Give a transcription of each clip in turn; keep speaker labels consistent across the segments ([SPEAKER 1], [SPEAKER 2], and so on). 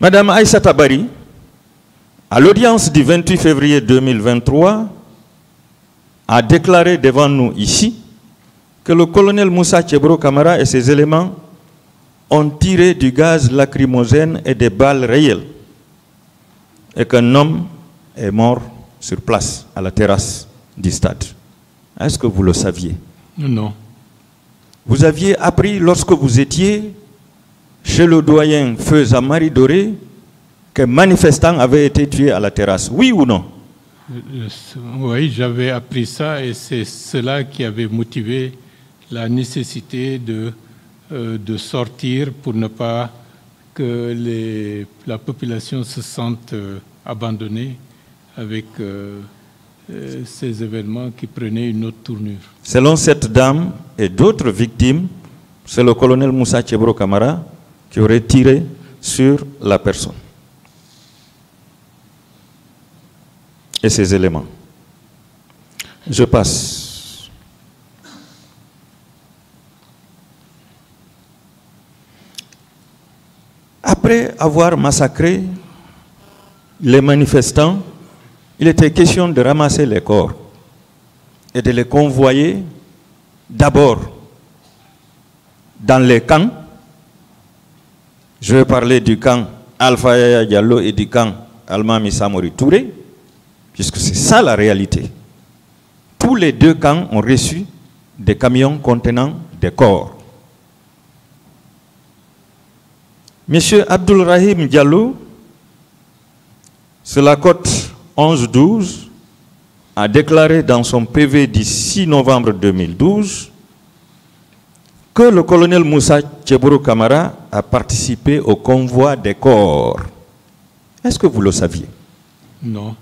[SPEAKER 1] Madame Aïssa Tabari, à l'audience du 28 février 2023, a déclaré devant nous ici que le colonel Moussa Tchebro Camara et ses éléments ont tiré du gaz lacrymogène et des balles réelles et qu'un homme est mort sur place, à la terrasse du stade. Est-ce que vous le saviez?
[SPEAKER 2] Non.
[SPEAKER 1] Vous aviez appris lorsque vous étiez chez le doyen Feu Zamari Doré qu'un manifestant avait été tué à la terrasse, oui ou non?
[SPEAKER 2] Oui, j'avais appris ça et c'est cela qui avait motivé la nécessité de sortir pour ne pas que la population se sente abandonnée avec ces événements qui prenaient une autre tournure.
[SPEAKER 1] Selon cette dame et d'autres victimes, c'est le colonel Moussa Tchebro Camara qui aurait tiré sur la personne et ses éléments. Je passe. Après avoir massacré les manifestants, il était question de ramasser les corps et de les convoyer d'abord dans les camps. Je vais parler du camp Alpha Yaya Diallo et du camp Almami Samori Touré, puisque c'est ça la réalité. Tous les deux camps ont reçu des camions contenant des corps. Monsieur Abdul Rahim Diallo, sur la côte 11-12, a déclaré dans son PV du 6 novembre 2012 que le colonel Moussa Tchebro Camara a participé au convoi des corps. Est-ce que vous le saviez?
[SPEAKER 2] Non.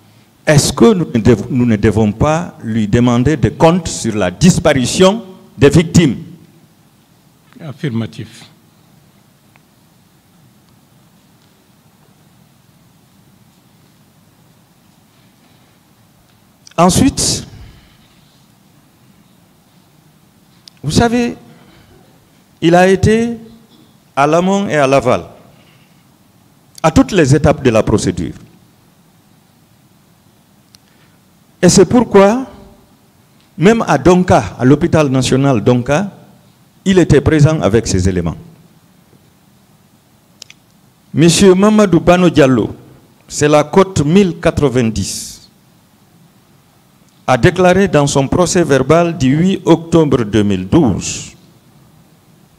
[SPEAKER 1] Est-ce que nous ne devons pas lui demander des comptes sur la disparition des victimes?
[SPEAKER 2] Affirmatif.
[SPEAKER 1] Ensuite, vous savez, il a été à l'amont et à l'aval, à toutes les étapes de la procédure. Et c'est pourquoi, même à Donka, à l'hôpital national Donka, il était présent avec ses éléments. Monsieur Mamadou Bano Diallo, c'est la côte 1090, a déclaré dans son procès verbal du 8 octobre 2012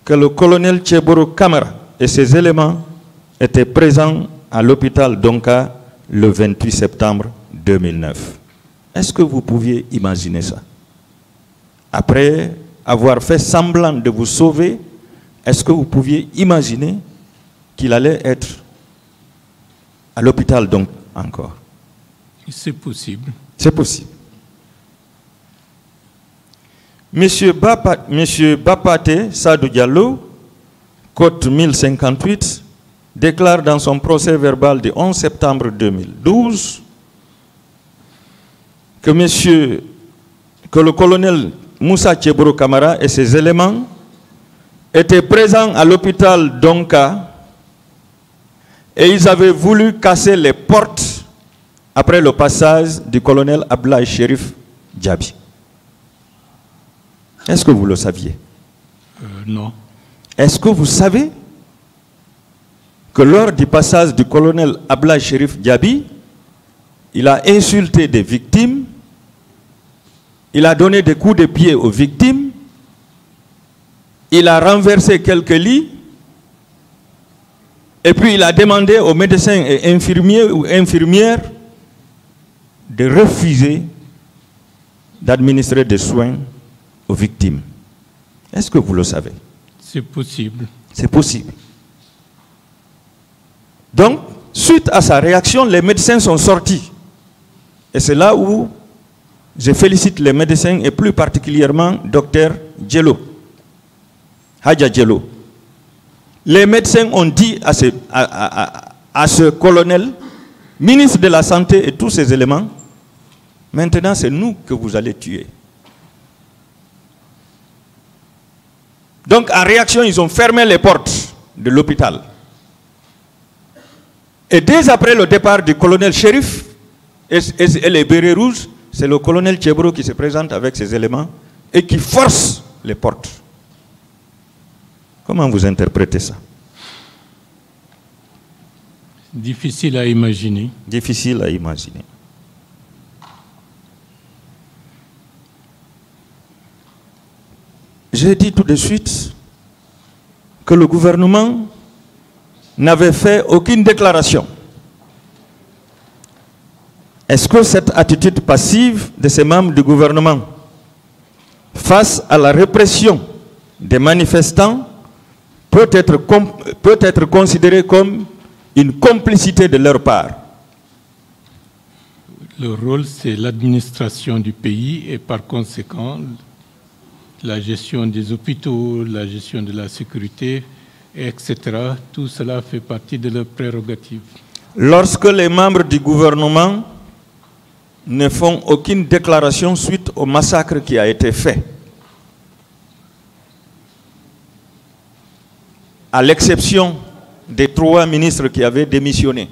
[SPEAKER 1] que le colonel Tchebro Camara et ses éléments étaient présents à l'hôpital Donka le 28 septembre 2009. Est-ce que vous pouviez imaginer ça? Après avoir fait semblant de vous sauver, est-ce que vous pouviez imaginer qu'il allait être à l'hôpital donc encore?
[SPEAKER 2] C'est possible.
[SPEAKER 1] C'est possible. Monsieur Bapate Sadou Diallo, côte 1058, déclare dans son procès verbal du 11 septembre 2012 que le colonel Moussa Tchebro Camara et ses éléments étaient présents à l'hôpital Donka et ils avaient voulu casser les portes après le passage du colonel Ablaye Chérif Diaby. Est-ce que vous le saviez?
[SPEAKER 2] Non.
[SPEAKER 1] Est-ce que vous savez que lors du passage du colonel Ablaye Chérif Diaby, il a insulté des victimes, il a donné des coups de pied aux victimes, il a renversé quelques lits, et puis il a demandé aux médecins et infirmiers ou infirmières de refuser d'administrer des soins aux victimes. Est-ce que vous le savez?
[SPEAKER 2] C'est possible.
[SPEAKER 1] C'est possible. Donc, suite à sa réaction, les médecins sont sortis. Et c'est là où je félicite les médecins et plus particulièrement Dr Diallo, Hadja Diallo. Les médecins ont dit à ce colonel, ministre de la Santé et tous ces éléments, maintenant c'est nous que vous allez tuer. Donc en réaction, ils ont fermé les portes de l'hôpital. Et dès après le départ du colonel Chérif et les bérets rouges, c'est le colonel Tchebro qui se présente avec ses éléments et qui force les portes. Comment vous interprétez ça?
[SPEAKER 2] Difficile à imaginer.
[SPEAKER 1] Difficile à imaginer. J'ai dit tout de suite que le gouvernement n'avait fait aucune déclaration. Est-ce que cette attitude passive de ces membres du gouvernement face à la répression des manifestants peut être considérée comme une complicité de leur part?
[SPEAKER 2] Le rôle, c'est l'administration du pays et par conséquent, la gestion des hôpitaux, la gestion de la sécurité, etc. Tout cela fait partie de leurs prérogatives.
[SPEAKER 1] Lorsque les membres du gouvernement ne font aucune déclaration suite au massacre qui a été fait, à l'exception des 3 ministres qui avaient démissionné,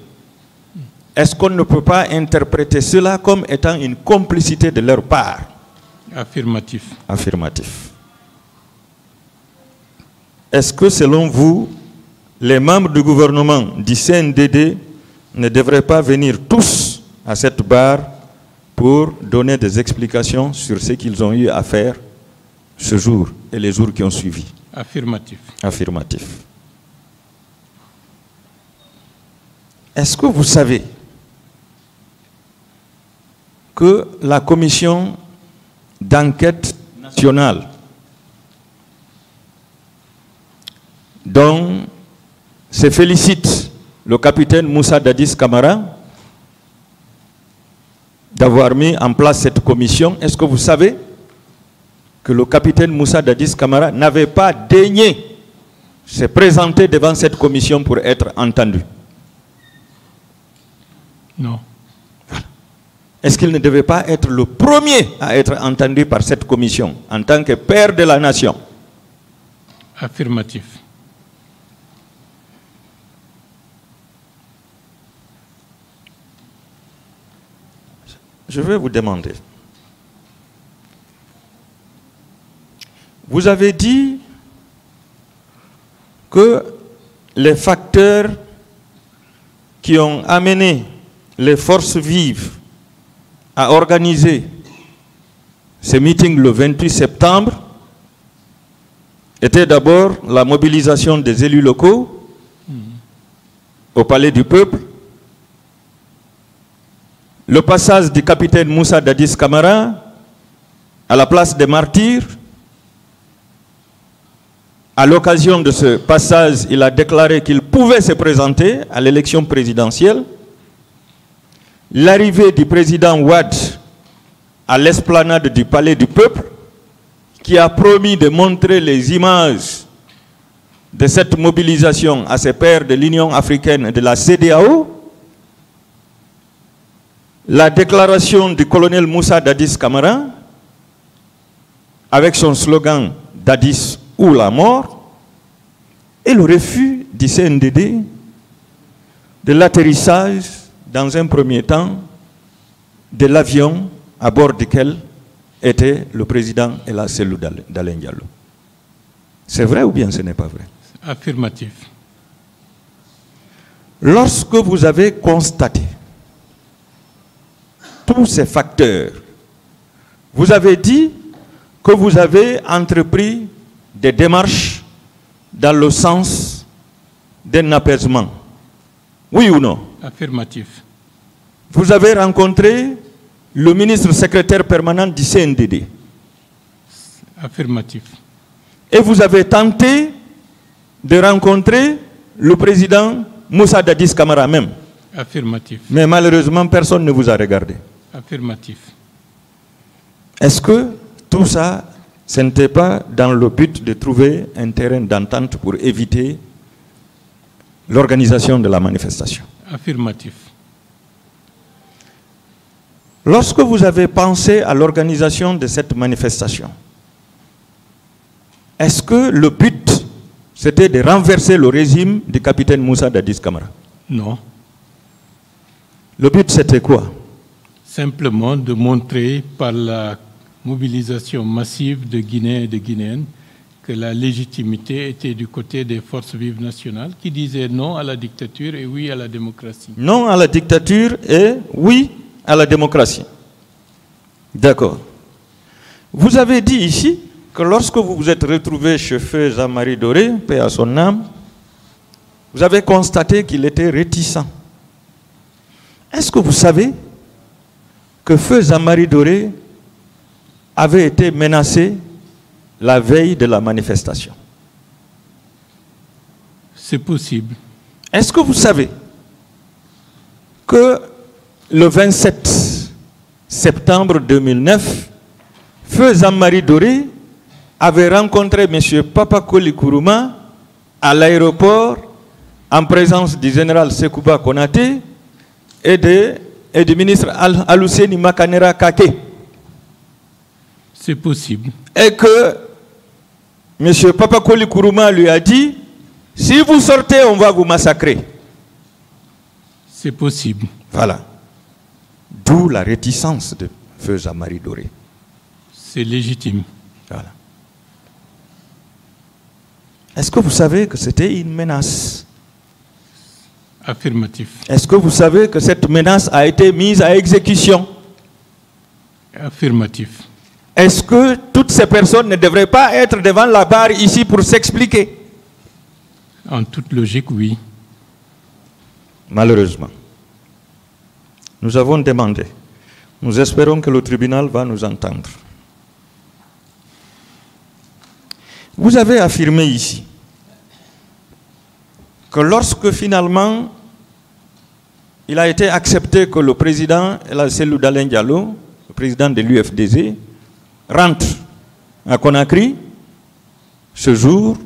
[SPEAKER 1] est-ce qu'on ne peut pas interpréter cela comme étant une complicité de leur part?
[SPEAKER 2] Affirmatif.
[SPEAKER 1] Affirmatif. Est-ce que selon vous, les membres du gouvernement du CNDD ne devraient pas venir tous à cette barre pour donner des explications sur ce qu'ils ont eu à faire ce jour et les jours qui ont suivi?
[SPEAKER 2] Affirmatif.
[SPEAKER 1] Affirmatif. Est-ce que vous savez que la commission d'enquête nationale dont se félicite le capitaine Moussa Dadis Camara d'avoir mis en place cette commission, est-ce que vous savez que le capitaine Moussa Dadis Camara n'avait pas daigné se présenter devant cette commission pour être entendu?
[SPEAKER 2] Non.
[SPEAKER 1] Est-ce qu'il ne devait pas être le premier à être entendu par cette commission en tant que père de la nation?
[SPEAKER 2] Affirmatif.
[SPEAKER 1] Je vais vous demander. Vous avez dit que les facteurs qui ont amené les forces vives à organiser ce meeting le 28 septembre était d'abord la mobilisation des élus locaux au Palais du Peuple, le passage du capitaine Moussa Dadis Camara à la place des Martyrs. À l'occasion de ce passage, il a déclaré qu'il pouvait se présenter à l'élection présidentielle. L'arrivée du président Ouad à l'esplanade du Palais du Peuple, qui a promis de montrer les images de cette mobilisation à ses pairs de l'Union africaine et de la CEDEAO. La déclaration du colonel Moussa Dadis Camara, avec son slogan « Dadis ou la mort », et le refus du CNDD de l'atterrissage, dans un premier temps, de l'avion à bord duquel était le président Ella Selou Dalein Diallo. C'est vrai ou bien ce n'est pas vrai?
[SPEAKER 2] Affirmatif.
[SPEAKER 1] Lorsque vous avez constaté tous ces facteurs, vous avez dit que vous avez entrepris des démarches dans le sens d'un apaisement. Oui ou non?
[SPEAKER 2] Affirmatif.
[SPEAKER 1] Vous avez rencontré le ministre secrétaire permanent du CNDD.
[SPEAKER 2] Affirmatif.
[SPEAKER 1] Et vous avez tenté de rencontrer le président Moussa Dadis Camara même.
[SPEAKER 2] Affirmatif.
[SPEAKER 1] Mais malheureusement, personne ne vous a regardé.
[SPEAKER 2] Affirmatif.
[SPEAKER 1] Est-ce que tout ça, ce n'était pas dans le but de trouver un terrain d'entente pour éviter l'organisation de la manifestation?
[SPEAKER 2] Affirmatif.
[SPEAKER 1] Lorsque vous avez pensé à l'organisation de cette manifestation, est-ce que le but, c'était de renverser le régime du capitaine Moussa Dadis Camara?
[SPEAKER 2] Non.
[SPEAKER 1] Le but, c'était quoi?
[SPEAKER 2] Simplement de montrer par la mobilisation massive de Guinéens et de Guinéennes que la légitimité était du côté des forces vives nationales qui disaient non à la dictature et oui à la démocratie.
[SPEAKER 1] Non à la dictature et oui à la démocratie. D'accord. Vous avez dit ici que lorsque vous vous êtes retrouvé chez Feu Jean-Marie Doré, paix à son âme, vous avez constaté qu'il était réticent. Est-ce que vous savez que Feu Jean-Marie Doré avait été menacé la veille de la manifestation?
[SPEAKER 2] C'est possible.
[SPEAKER 1] Est-ce que vous savez que le 27 septembre 2009, Feu Jean-Marie Doré avait rencontré M. Papakoli Kourouma à l'aéroport en présence du général Sekouba Konaté et du ministre Al-Husseini Makanera Kake?
[SPEAKER 2] C'est possible.
[SPEAKER 1] Et que M. Papakoli Kourouma lui a dit, si vous sortez, on va vous massacrer.
[SPEAKER 2] C'est possible.
[SPEAKER 1] Voilà. D'où la réticence de Feu Jean-Marie Doré.
[SPEAKER 2] C'est légitime.
[SPEAKER 1] Voilà. Est-ce que vous savez que c'était une menace?
[SPEAKER 2] Affirmatif.
[SPEAKER 1] Est-ce que vous savez que cette menace a été mise à exécution?
[SPEAKER 2] Affirmatif.
[SPEAKER 1] Est-ce que toutes ces personnes ne devraient pas être devant la barre ici pour s'expliquer?
[SPEAKER 2] En toute logique, oui.
[SPEAKER 1] Malheureusement. Nous avons demandé. Nous espérons que le tribunal va nous entendre. Vous avez affirmé ici que lorsque finalement il a été accepté que le président El Selou Dalein Diallo, le président de l'UFDG, rentre à Conakry, ce jour,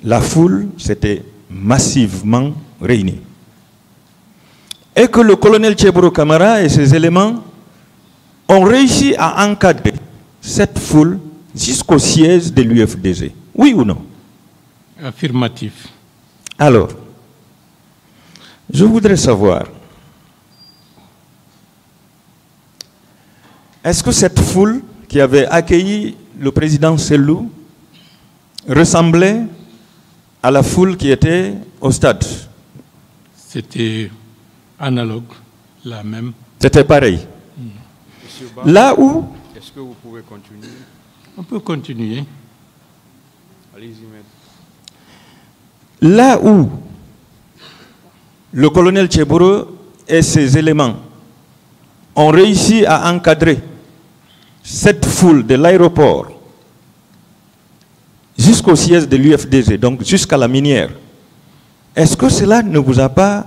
[SPEAKER 1] la foule s'était massivement réunie. Et que le colonel Tchéboro Camara et ses éléments ont réussi à encadrer cette foule jusqu'au siège de l'UFDG. Oui ou non?
[SPEAKER 2] Affirmatif.
[SPEAKER 1] Alors, je voudrais savoir, est-ce que cette foule qui avait accueilli le président Selou ressemblait à la foule qui était au stade?
[SPEAKER 2] C'était analogue, la même.
[SPEAKER 1] C'était pareil.
[SPEAKER 3] Monsieur Ba,
[SPEAKER 1] Là où,
[SPEAKER 3] est-ce que vous pouvez continuer?
[SPEAKER 2] On peut continuer.
[SPEAKER 3] Allez-y, maître.
[SPEAKER 1] là où le colonel Tchéboro et ses éléments ont réussi à encadrer cette foule de l'aéroport jusqu'au siège de l'UFDG, donc jusqu'à la minière, est-ce que cela ne vous a pas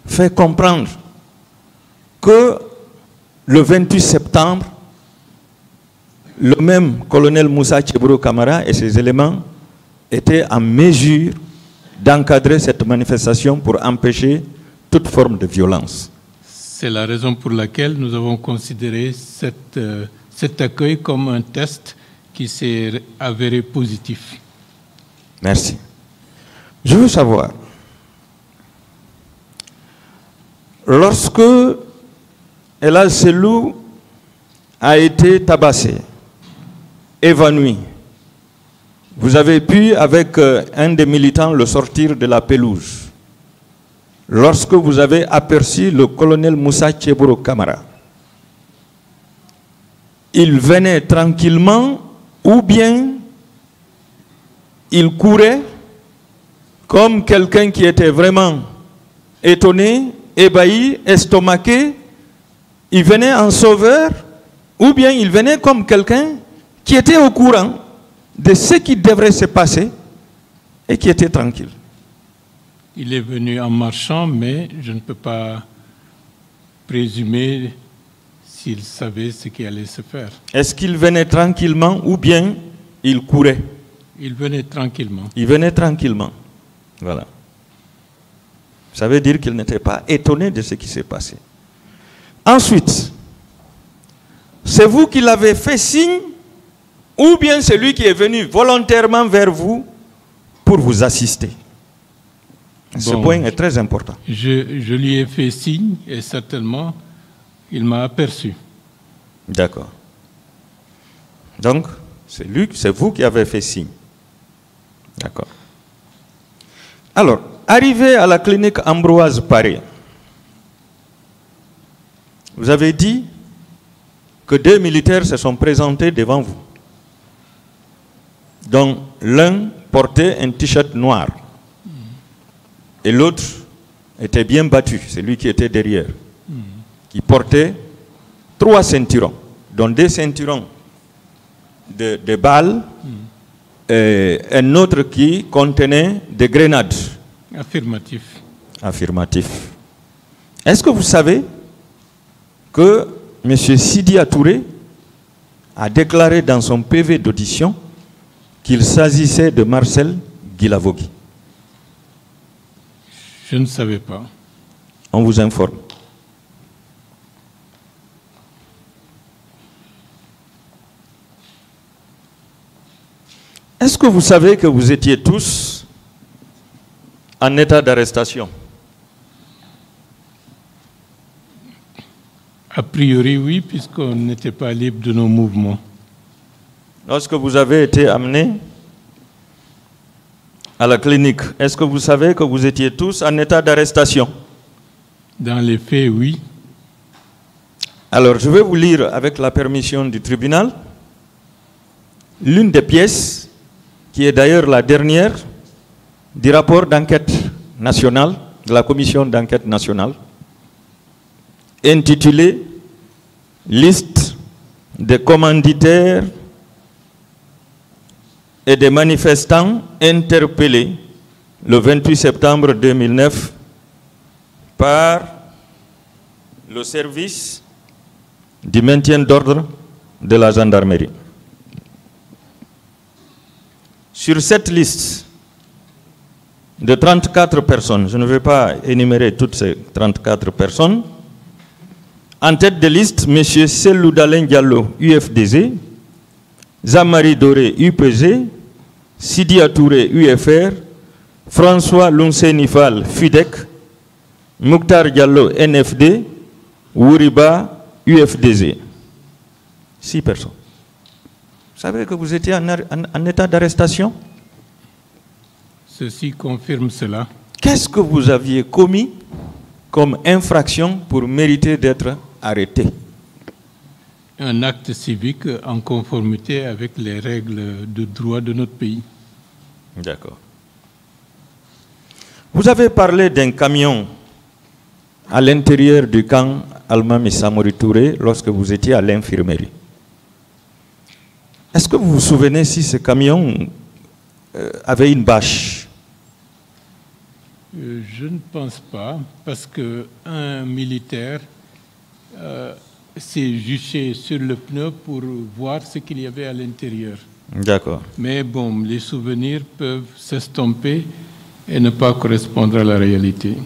[SPEAKER 1] fait comprendre que le 28 septembre, le même colonel Moussa Tchéboro Camara et ses éléments étaient en mesure d'encadrer cette manifestation pour empêcher toute forme de violence?
[SPEAKER 2] C'est la raison pour laquelle nous avons considéré cet accueil comme un test qui s'est avéré positif.
[SPEAKER 1] Merci. Je veux savoir, lorsque El Selou a été tabassé, évanoui, vous avez pu, avec un des militants, le sortir de la pelouse. Lorsque vous avez aperçu le colonel Moussa Tchéboro Camara, il venait tranquillement ou bien il courait comme quelqu'un qui était vraiment étonné, ébahi, estomaqué. Il venait en sauveur ou bien il venait comme quelqu'un qui était au courant de ce qui devrait se passer et qui était tranquille.
[SPEAKER 2] Il est venu en marchant, mais je ne peux pas présumer s'il savait ce qui allait se faire.
[SPEAKER 1] Est-ce qu'il venait tranquillement ou bien il courait?
[SPEAKER 2] Il venait tranquillement.
[SPEAKER 1] Il venait tranquillement. Voilà. Ça veut dire qu'il n'était pas étonné de ce qui s'est passé. Ensuite, c'est vous qui l'avez fait signe ou bien c'est lui qui est venu volontairement vers vous pour vous assister? Ce
[SPEAKER 2] Bon,
[SPEAKER 1] point est très important.
[SPEAKER 2] je lui ai fait signe et certainement il m'a aperçu.
[SPEAKER 1] D'accord. Donc, c'est vous qui avez fait signe. D'accord. Alors, arrivé à la clinique Ambroise Paré, vous avez dit que 2 militaires se sont présentés devant vous, dont l'un portait un t-shirt noir et l'autre était bien battu, celui qui était derrière, qui portait 3 ceinturons, dont 2 ceinturons de balles et un autre qui contenait des grenades.
[SPEAKER 2] Affirmatif.
[SPEAKER 1] Affirmatif. Est-ce que vous savez que M. Sidi Touré a déclaré dans son PV d'audition qu'il s'agissait de Marcel Guilavogui?
[SPEAKER 2] Je ne savais pas.
[SPEAKER 1] On vous informe. Est-ce que vous savez que vous étiez tous en état d'arrestation?
[SPEAKER 2] A priori, oui, puisqu'on n'était pas libre de nos mouvements.
[SPEAKER 1] Lorsque vous avez été amené à la clinique, est-ce que vous savez que vous étiez tous en état d'arrestation?
[SPEAKER 2] Dans les faits, oui.
[SPEAKER 1] Alors, je vais vous lire, avec la permission du tribunal, l'une des pièces, qui est d'ailleurs la dernière, du rapport d'enquête nationale, de la commission d'enquête nationale, intitulé « Liste des commanditaires et des manifestants interpellés le 28 septembre 2009 par le service du maintien d'ordre de la gendarmerie. Sur cette liste de 34 personnes, je ne vais pas énumérer toutes ces 34 personnes, en tête de liste, M. Selou Dalen Diallo, UFDZ, Zamari Doré, UPG, Sidi Touré, UFR, François Lounsenifal, FIDEC, Mouktar Diallo, NFD, Wouriba, UFDZ. 6 personnes. Vous savez que vous étiez en état d'arrestation?
[SPEAKER 2] Ceci confirme cela.
[SPEAKER 1] Qu'est-ce que vous aviez commis comme infraction pour mériter d'être arrêté?
[SPEAKER 2] Un acte civique en conformité avec les règles de droit de notre pays.
[SPEAKER 1] D'accord. Vous avez parlé d'un camion à l'intérieur du camp Almami Samori Touré lorsque vous étiez à l'infirmerie. Est-ce que vous vous souvenez si ce camion avait une bâche?
[SPEAKER 2] Je ne pense pas, parce qu'un militaire s'est juché sur le pneu pour voir ce qu'il y avait à l'intérieur.
[SPEAKER 1] D'accord.
[SPEAKER 2] Mais bon, les souvenirs peuvent s'estomper et ne pas correspondre à la réalité.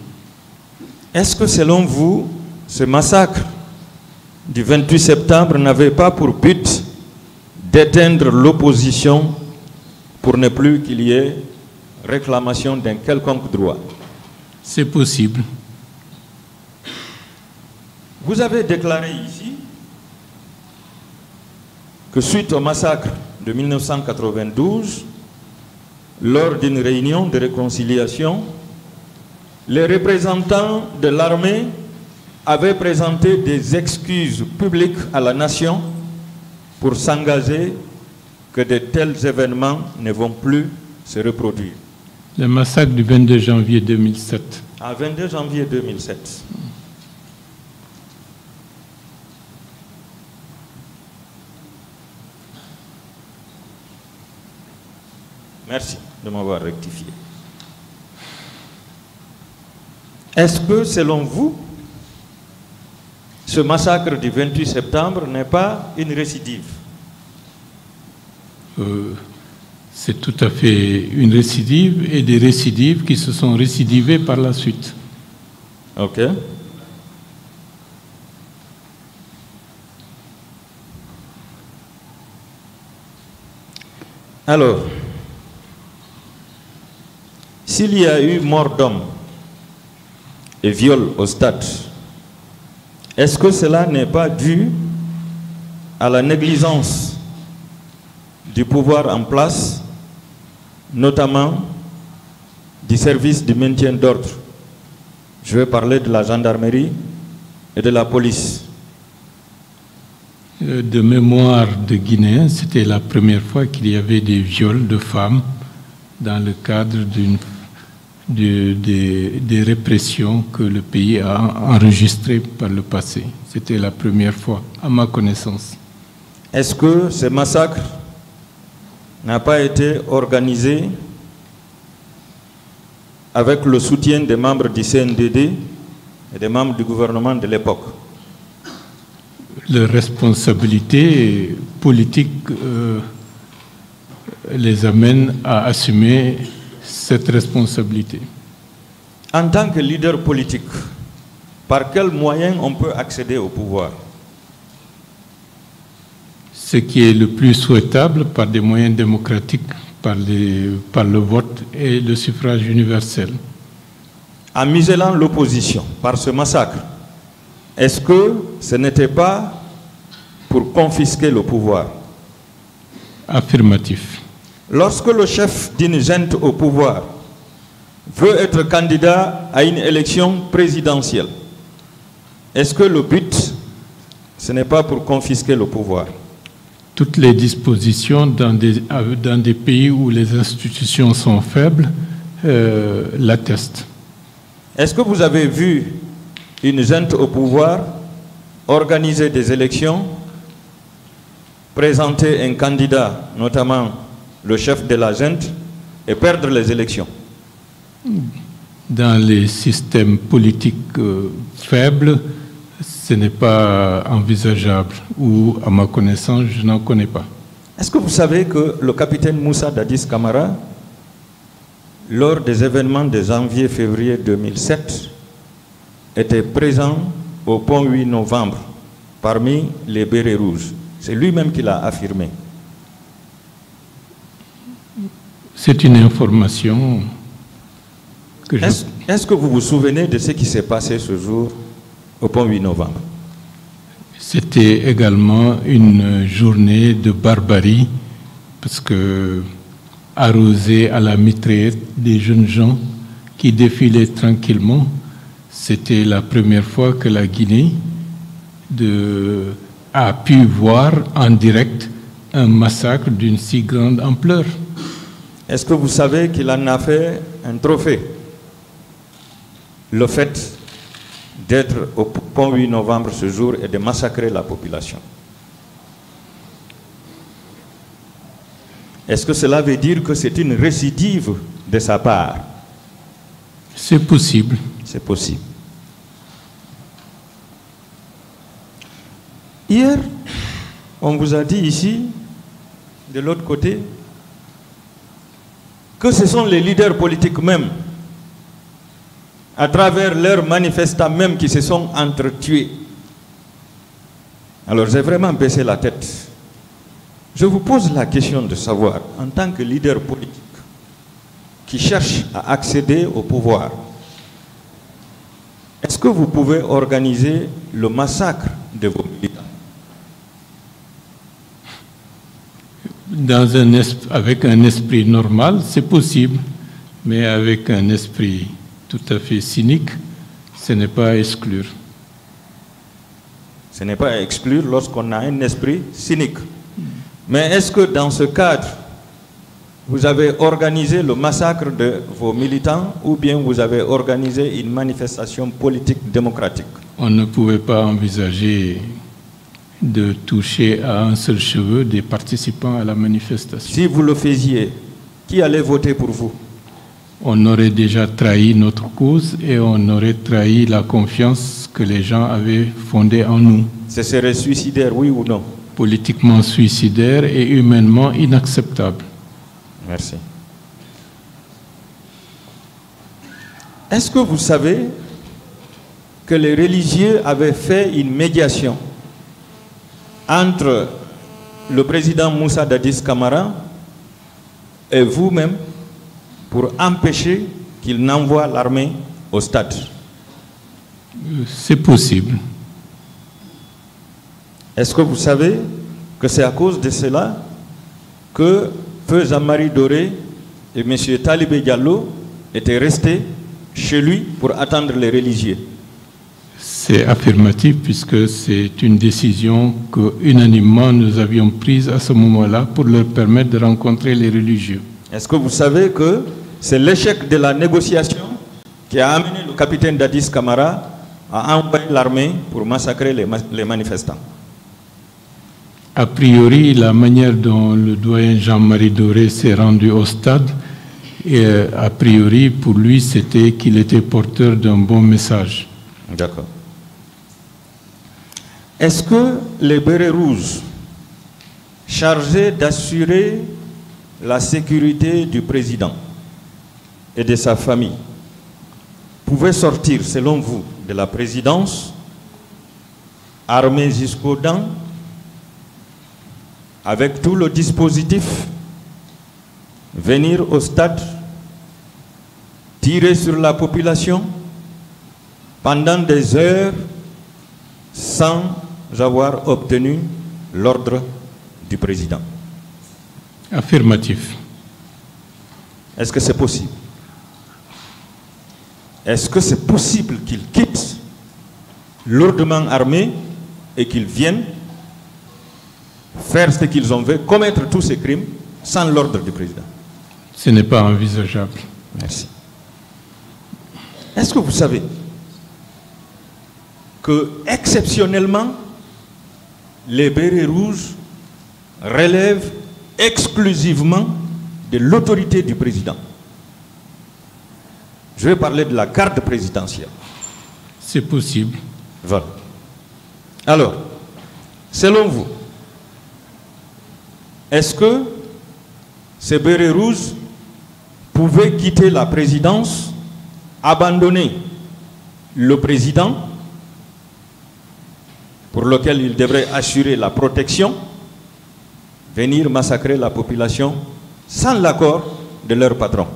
[SPEAKER 1] Est-ce que selon vous, ce massacre du 28 septembre n'avait pas pour but d'éteindre l'opposition pour ne plus qu'il y ait réclamation d'un quelconque droit?
[SPEAKER 2] C'est possible.
[SPEAKER 1] Vous avez déclaré ici que suite au massacre de 1992, lors d'une réunion de réconciliation, les représentants de l'armée avaient présenté des excuses publiques à la nation pour s'engager que de tels événements ne vont plus se reproduire.
[SPEAKER 2] Le massacre du 22 janvier 2007.
[SPEAKER 1] À 22 janvier 2007. Merci de m'avoir rectifié. Est-ce que, selon vous, ce massacre du 28 septembre n'est pas une récidive?
[SPEAKER 2] C'est tout à fait une récidive et des récidives qui se sont récidivées par la suite.
[SPEAKER 1] Ok. Alors, s'il y a eu mort d'homme et viol au stade, est-ce que cela n'est pas dû à la négligence du pouvoir en place, notamment du service du maintien d'ordre? Je vais parler de la gendarmerie et de la police.
[SPEAKER 2] De mémoire de Guinéens, c'était la première fois qu'il y avait des viols de femmes dans le cadre des répressions que le pays a enregistrées par le passé. C'était la première fois, à ma connaissance.
[SPEAKER 1] Est-ce que ce massacre n'a pas été organisé avec le soutien des membres du CNDD et des membres du gouvernement de l'époque?
[SPEAKER 2] Les responsabilités politiques les amènent à assumer cette responsabilité.
[SPEAKER 1] En tant que leader politique, par quels moyens on peut accéder au pouvoir?
[SPEAKER 2] Ce qui est le plus souhaitable, par des moyens démocratiques, par le vote et le suffrage universel.
[SPEAKER 1] En muselant l'opposition par ce massacre, est-ce que ce n'était pas pour confisquer le pouvoir?
[SPEAKER 2] Affirmatif.
[SPEAKER 1] Lorsque le chef d'une junte au pouvoir veut être candidat à une élection présidentielle, est-ce que le but, ce n'est pas pour confisquer le pouvoir?
[SPEAKER 2] Toutes les dispositions dans des pays où les institutions sont faibles l'attestent.
[SPEAKER 1] Est-ce que vous avez vu une junte au pouvoir organiser des élections, présenter un candidat, notamment le chef de la junte, et perdre les élections?
[SPEAKER 2] Dans les systèmes politiques faibles, ce n'est pas envisageable, ou à ma connaissance, je n'en connais pas.
[SPEAKER 1] Est-ce que vous savez que le capitaine Moussa Dadis Camara, lors des événements de janvier-février 2007, était présent au pont 8 novembre parmi les bérets rouges? C'est lui-même qui l'a affirmé.
[SPEAKER 2] C'est une information que je...
[SPEAKER 1] Est-ce que vous vous souvenez de ce qui s'est passé ce jour au pont 8 novembre?
[SPEAKER 2] C'était également une journée de barbarie, parce que arrosé à la mitraillette des jeunes gens qui défilaient tranquillement, c'était la première fois que la Guinée a pu voir en direct un massacre d'une si grande ampleur.
[SPEAKER 1] Est-ce que vous savez qu'il en a fait un trophée? Le fait d'être au pont 8 novembre ce jour et de massacrer la population. Est-ce que cela veut dire que c'est une récidive de sa part?
[SPEAKER 2] C'est possible.
[SPEAKER 1] C'est possible. Hier, on vous a dit ici, de l'autre côté, que ce sont les leaders politiques même, à travers leurs manifestants même, qui se sont entretués. Alors j'ai vraiment baissé la tête. Je vous pose la question de savoir, en tant que leader politique, qui cherche à accéder au pouvoir, est-ce que vous pouvez organiser le massacre de vos militants?
[SPEAKER 2] Avec un esprit normal, c'est possible, mais avec un esprit tout à fait cynique, ce n'est pas à exclure.
[SPEAKER 1] Ce n'est pas à exclure lorsqu'on a un esprit cynique. Mais est-ce que dans ce cadre, vous avez organisé le massacre de vos militants ou bien vous avez organisé une manifestation politique démocratique?
[SPEAKER 2] On ne pouvait pas envisager de toucher à un seul cheveu des participants à la manifestation.
[SPEAKER 1] Si vous le faisiez, qui allait voter pour vous?
[SPEAKER 2] On aurait déjà trahi notre cause et on aurait trahi la confiance que les gens avaient fondée en nous.
[SPEAKER 1] Ce serait suicidaire, oui ou non?
[SPEAKER 2] Politiquement suicidaire et humainement inacceptable.
[SPEAKER 1] Merci. Est-ce que vous savez que les religieux avaient fait une médiation entre le président Moussa Dadis Camara et vous-même pour empêcher qu'il n'envoie l'armée au stade?
[SPEAKER 2] C'est possible.
[SPEAKER 1] Est-ce que vous savez que c'est à cause de cela que Feu Jean-Marie Doré et M. Talibé Diallo étaient restés chez lui pour attendre les religieux?
[SPEAKER 2] C'est affirmatif puisque c'est une décision que unanimement nous avions prise à ce moment-là pour leur permettre de rencontrer les religieux.
[SPEAKER 1] Est-ce que vous savez que c'est l'échec de la négociation qui a amené le capitaine Dadis Camara à envoyer l'armée pour massacrer les manifestants?
[SPEAKER 2] A priori, la manière dont le doyen Jean-Marie Doré s'est rendu au stade, et a priori, pour lui, c'était qu'il était porteur d'un bon message.
[SPEAKER 1] D'accord. Est-ce que les bérets rouges, chargés d'assurer la sécurité du président et de sa famille, pouvaient sortir, selon vous, de la présidence, armés jusqu'aux dents, avec tout le dispositif, venir au stade, tirer sur la population pendant des heures sans avoir obtenu l'ordre du président?
[SPEAKER 2] Affirmatif.
[SPEAKER 1] Est-ce que c'est possible? Est-ce que c'est possible qu'ils quittent lourdement armés et qu'ils viennent faire ce qu'ils ont fait, commettre tous ces crimes sans l'ordre du président?
[SPEAKER 2] Ce n'est pas envisageable.
[SPEAKER 1] Merci. Est-ce que vous savez que, exceptionnellement, les bérets rouges relèvent exclusivement de l'autorité du président? Je vais parler de la garde présidentielle.
[SPEAKER 2] C'est possible.
[SPEAKER 1] Voilà. Alors, selon vous, est-ce que ces bérets rouges pouvaient quitter la présidence, abandonner le président, pour lequel ils devraient assurer la protection, venir massacrer la population sans l'accord de leur patron?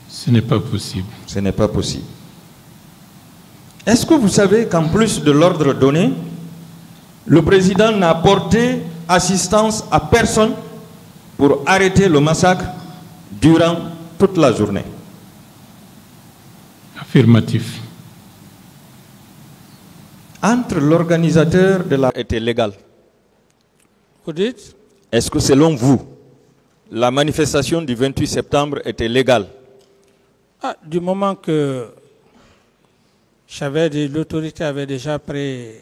[SPEAKER 2] Ce n'est pas possible.
[SPEAKER 1] Ce n'est pas possible. Est-ce que vous savez qu'en plus de l'ordre donné, le président n'a apporté assistance à personne pour arrêter le massacre durant toute la journée?
[SPEAKER 2] Affirmatif.
[SPEAKER 1] Entre l'organisateur de la... était légal.
[SPEAKER 4] Vous dites?
[SPEAKER 1] Est-ce que selon vous, la manifestation du 28 septembre était légale?
[SPEAKER 4] Du moment que l'autorité avait déjà pris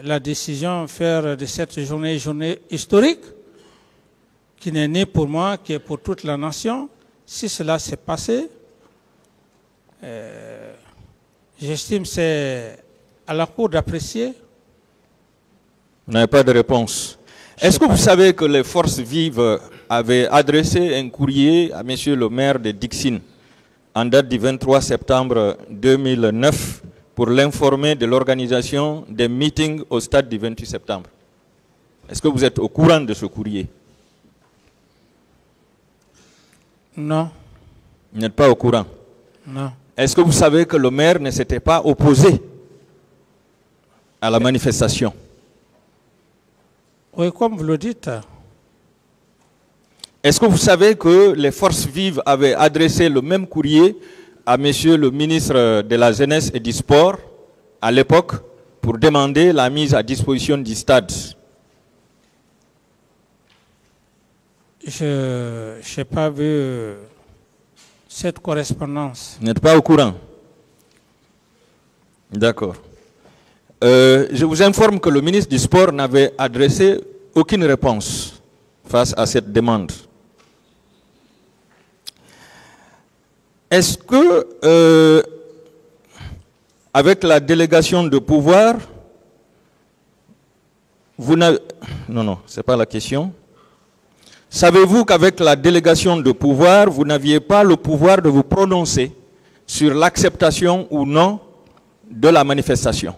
[SPEAKER 4] la décision de faire de cette journée une journée historique, qui n'est ni pour moi, qui est pour toute la nation, si cela s'est passé, j'estime que c'est à la Cour d'apprécier.
[SPEAKER 1] Vous n'avez pas de réponse. Est-ce que vous savez que les forces vives avaient adressé un courrier à monsieur le maire de Dixine en date du 23 septembre 2009 pour l'informer de l'organisation des meetings au stade du 28 septembre? Est-ce que vous êtes au courant de ce courrier?
[SPEAKER 4] Non.
[SPEAKER 1] Vous n'êtes pas au courant?
[SPEAKER 4] Non.
[SPEAKER 1] Est-ce que vous savez que le maire ne s'était pas opposé à la manifestation?
[SPEAKER 4] Oui, comme vous le dites.
[SPEAKER 1] Est-ce que vous savez que les forces vives avaient adressé le même courrier à monsieur le ministre de la Jeunesse et du Sport à l'époque pour demander la mise à disposition du stade?
[SPEAKER 4] Je n'ai pas vu cette correspondance.
[SPEAKER 1] Vous n'êtes pas au courant? D'accord. Je vous informe que le ministre du Sport n'avait adressé aucune réponse face à cette demande. Est-ce que, avec la délégation de pouvoir, vous n'avez... Non, ce n'est pas la question. Savez-vous qu'avec la délégation de pouvoir, vous n'aviez pas le pouvoir de vous prononcer sur l'acceptation ou non de la manifestation?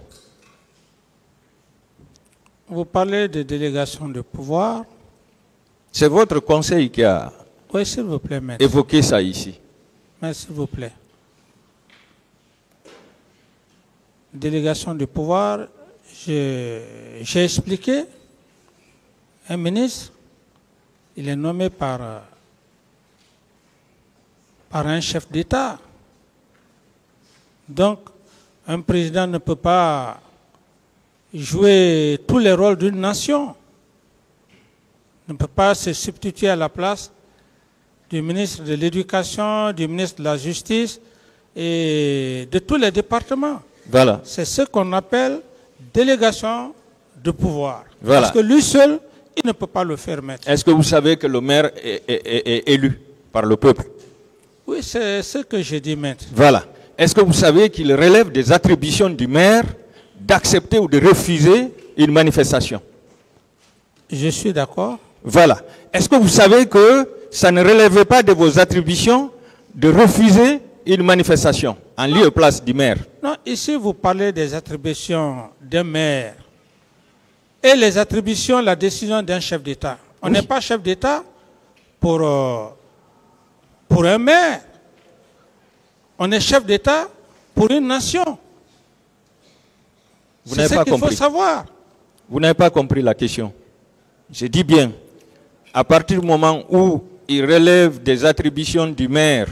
[SPEAKER 4] Vous parlez de délégation de pouvoir.
[SPEAKER 1] C'est votre conseil qui a
[SPEAKER 4] Oui, s'il vous plaît, maître.
[SPEAKER 1] évoqué ça ici.
[SPEAKER 4] Mais s'il vous plaît. délégation du pouvoir, j'ai expliqué, un ministre, il est nommé par un chef d'État. Donc, un président ne peut pas jouer tous les rôles d'une nation, ne peut pas se substituer à la place du ministre de l'Éducation, du ministre de la Justice et de tous les départements.
[SPEAKER 1] Voilà.
[SPEAKER 4] C'est ce qu'on appelle délégation de pouvoir.
[SPEAKER 1] Voilà.
[SPEAKER 4] Parce que lui seul, il ne peut pas le faire, maître.
[SPEAKER 1] Est-ce que vous savez que le maire est élu par le peuple?
[SPEAKER 4] Oui, c'est ce que j'ai dit, maître.
[SPEAKER 1] Voilà. Est-ce que vous savez qu'il relève des attributions du maire d'accepter ou de refuser une manifestation?
[SPEAKER 4] Je suis d'accord.
[SPEAKER 1] Voilà. Est-ce que vous savez que ça ne relève pas de vos attributions de refuser une manifestation en lieu et place du maire?
[SPEAKER 4] Non, ici vous parlez des attributions d'un maire et les attributions, la décision d'un chef d'État. On n'est pas chef d'État pour un maire. On est chef d'État pour une nation.
[SPEAKER 1] Vous
[SPEAKER 4] C'est
[SPEAKER 1] n'avez
[SPEAKER 4] ce
[SPEAKER 1] pas
[SPEAKER 4] qu'il faut
[SPEAKER 1] compris.
[SPEAKER 4] savoir.
[SPEAKER 1] Vous n'avez pas compris la question. Je dis bien, à partir du moment où il relève des attributions du maire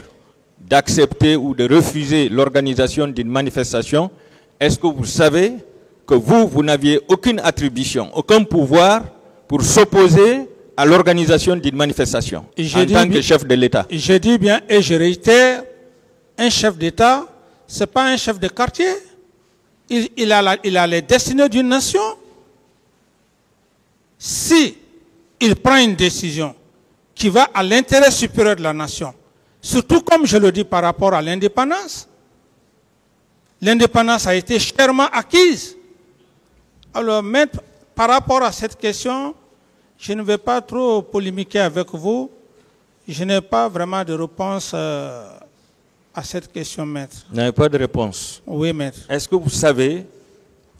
[SPEAKER 1] d'accepter ou de refuser l'organisation d'une manifestation, est-ce que vous savez que vous n'aviez aucune attribution, aucun pouvoir pour s'opposer à l'organisation d'une manifestation en tant que chef de l'État?
[SPEAKER 4] Je dis bien et je réitère, un chef d'État, ce n'est pas un chef de quartier. Il a les destinées d'une nation. Si il prend une décision qui va à l'intérêt supérieur de la nation, surtout comme je le dis par rapport à l'indépendance, l'indépendance a été chèrement acquise. Alors, maître, par rapport à cette question, je ne vais pas trop polémiquer avec vous. Je n'ai pas vraiment de réponse à cette question, maître.
[SPEAKER 1] Vous n'avez pas de réponse.
[SPEAKER 4] Oui, maître.
[SPEAKER 1] Est-ce que vous savez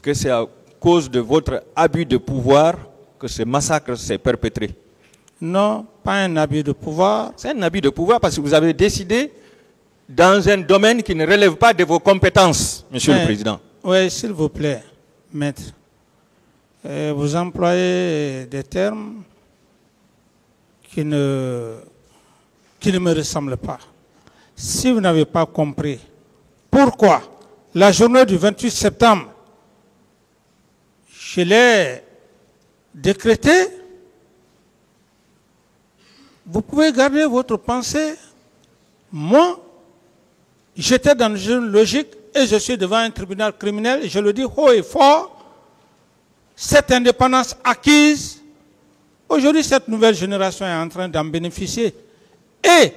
[SPEAKER 1] que c'est à cause de votre abus de pouvoir que ce massacre s'est perpétré?
[SPEAKER 4] Non, pas un abus de pouvoir.
[SPEAKER 1] C'est un abus de pouvoir parce que vous avez décidé dans un domaine qui ne relève pas de vos compétences, Monsieur le Président.
[SPEAKER 4] Oui, s'il vous plaît, maître. Vous employez des termes qui ne me ressemblent pas. Si vous n'avez pas compris pourquoi la journée du 28 septembre, je l'ai décrétée, vous pouvez garder votre pensée. Moi, j'étais dans une logique et je suis devant un tribunal criminel et je le dis haut et fort. Cette indépendance acquise, aujourd'hui cette nouvelle génération est en train d'en bénéficier. Et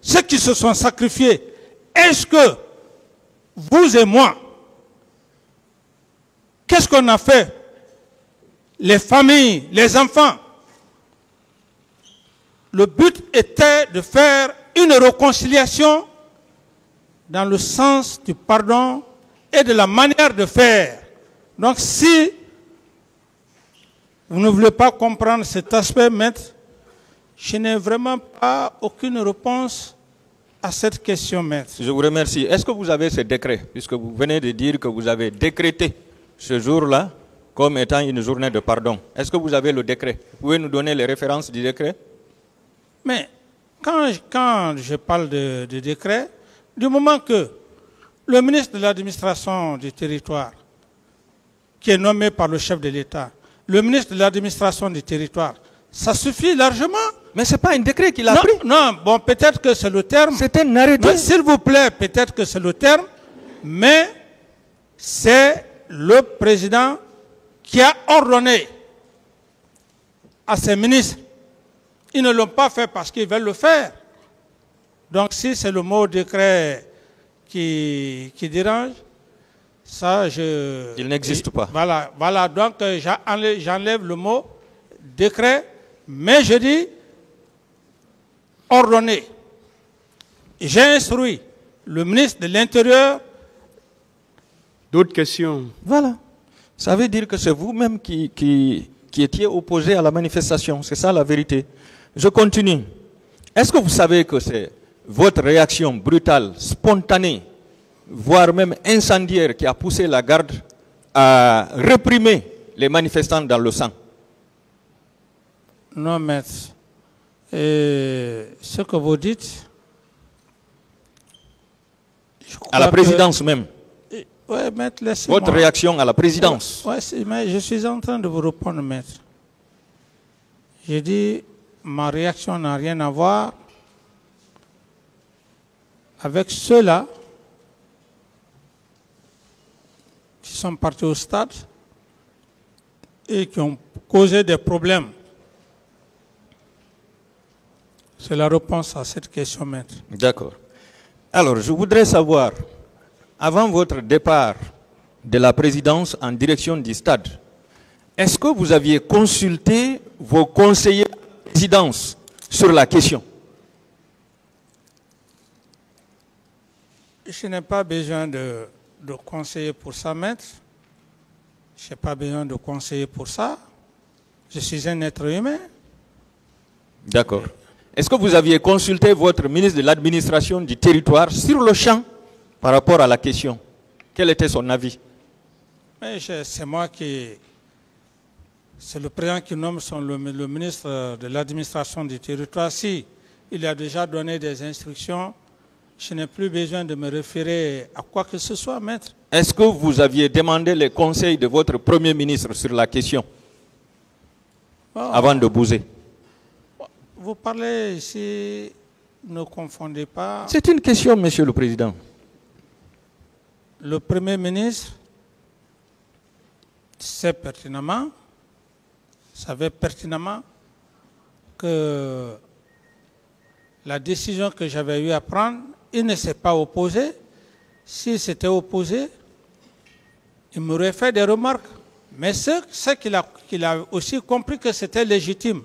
[SPEAKER 4] ceux qui se sont sacrifiés, est-ce que vous et moi, qu'est-ce qu'on a fait? Les familles, les enfants. Le but était de faire une réconciliation dans le sens du pardon et de la manière de faire. Donc si vous ne voulez pas comprendre cet aspect, maître, je n'ai vraiment pas aucune réponse à cette question, maître.
[SPEAKER 1] Je vous remercie. Est-ce que vous avez ce décret, puisque vous venez de dire que vous avez décrété ce jour-là comme étant une journée de pardon? Est-ce que vous avez le décret? Vous pouvez nous donner les références du décret?
[SPEAKER 4] Mais quand je parle de décret, du moment que le ministre de l'administration du territoire, qui est nommé par le chef de l'État, le ministre de l'administration du territoire, ça suffit largement.
[SPEAKER 1] Mais ce n'est pas un décret qu'il a pris.
[SPEAKER 4] Non, bon, peut-être que c'est le terme.
[SPEAKER 1] C'est un arrêté.
[SPEAKER 4] S'il vous plaît, peut-être que c'est le terme, mais c'est le président qui a ordonné à ses ministres. Ils ne l'ont pas fait parce qu'ils veulent le faire. Donc si c'est le mot décret qui dérange, ça
[SPEAKER 1] il n'existe pas.
[SPEAKER 4] Voilà, donc j'enlève le mot décret, mais je dis ordonné. J'ai instruit le ministre de l'Intérieur.
[SPEAKER 3] D'autres questions?
[SPEAKER 1] Voilà. Ça veut dire que c'est vous-même qui étiez opposé à la manifestation. C'est ça la vérité. Je continue. Est-ce que vous savez que c'est votre réaction brutale, spontanée, voire même incendiaire, qui a poussé la garde à réprimer les manifestants dans le sang?
[SPEAKER 4] Non, maître. Et ce que vous dites...
[SPEAKER 1] À la présidence même.
[SPEAKER 4] Oui, maître, laissez-moi.
[SPEAKER 1] Votre réaction à la présidence?
[SPEAKER 4] Oui, mais je suis en train de vous répondre, maître. J'ai dit, ma réaction n'a rien à voir avec ceux-là qui sont partis au stade et qui ont causé des problèmes. C'est la réponse à cette question, maître.
[SPEAKER 1] D'accord. Alors, je voudrais savoir, avant votre départ de la présidence en direction du stade, est-ce que vous aviez consulté vos conseillers de la présidence sur la question?
[SPEAKER 4] Je n'ai pas besoin de conseiller pour ça, maître. Je n'ai pas besoin de conseiller pour ça. Je suis un être humain.
[SPEAKER 1] D'accord. Est-ce que vous aviez consulté votre ministre de l'administration du territoire sur le champ par rapport à la question? Quel était son avis?
[SPEAKER 4] C'est moi qui... C'est le président qui nomme le ministre de l'administration du territoire. Si il a déjà donné des instructions, je n'ai plus besoin de me référer à quoi que ce soit, maître.
[SPEAKER 1] Est-ce que vous aviez demandé les conseils de votre Premier ministre sur la question avant de bouger?
[SPEAKER 4] Vous parlez ici, ne confondez pas.
[SPEAKER 1] C'est une question, Monsieur le Président.
[SPEAKER 4] Le Premier ministre sait pertinemment, savait pertinemment que la décision que j'avais eu à prendre, il ne s'est pas opposé. S'il s'était opposé, il m'aurait fait des remarques. Mais c'est qu'il a aussi compris que c'était légitime.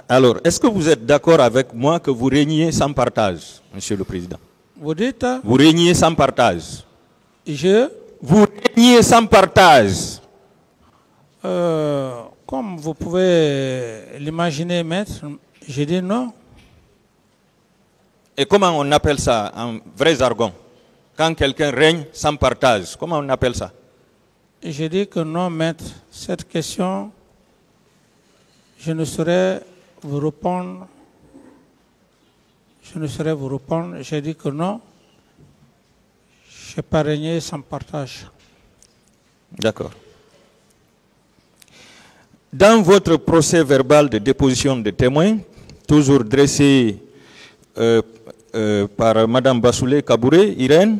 [SPEAKER 1] Alors, est-ce que vous êtes d'accord avec moi que vous régniez sans partage, Monsieur le Président?
[SPEAKER 4] Vous dites?
[SPEAKER 1] Vous régnez sans partage. Vous régnez sans partage.
[SPEAKER 4] Comme vous pouvez l'imaginer, maître, j'ai dit non.
[SPEAKER 1] Et comment on appelle ça en vrai jargon? Quand quelqu'un règne sans partage, comment on appelle ça?
[SPEAKER 4] J'ai dit que non, maître. Cette question, je ne saurais vous répondre. Je ne saurais vous répondre. J'ai dit que non. Je n'ai pas régné sans partage.
[SPEAKER 1] D'accord. Dans votre procès verbal de déposition de témoins, toujours dressé par Mme Bassoulé Kabouré, Irène,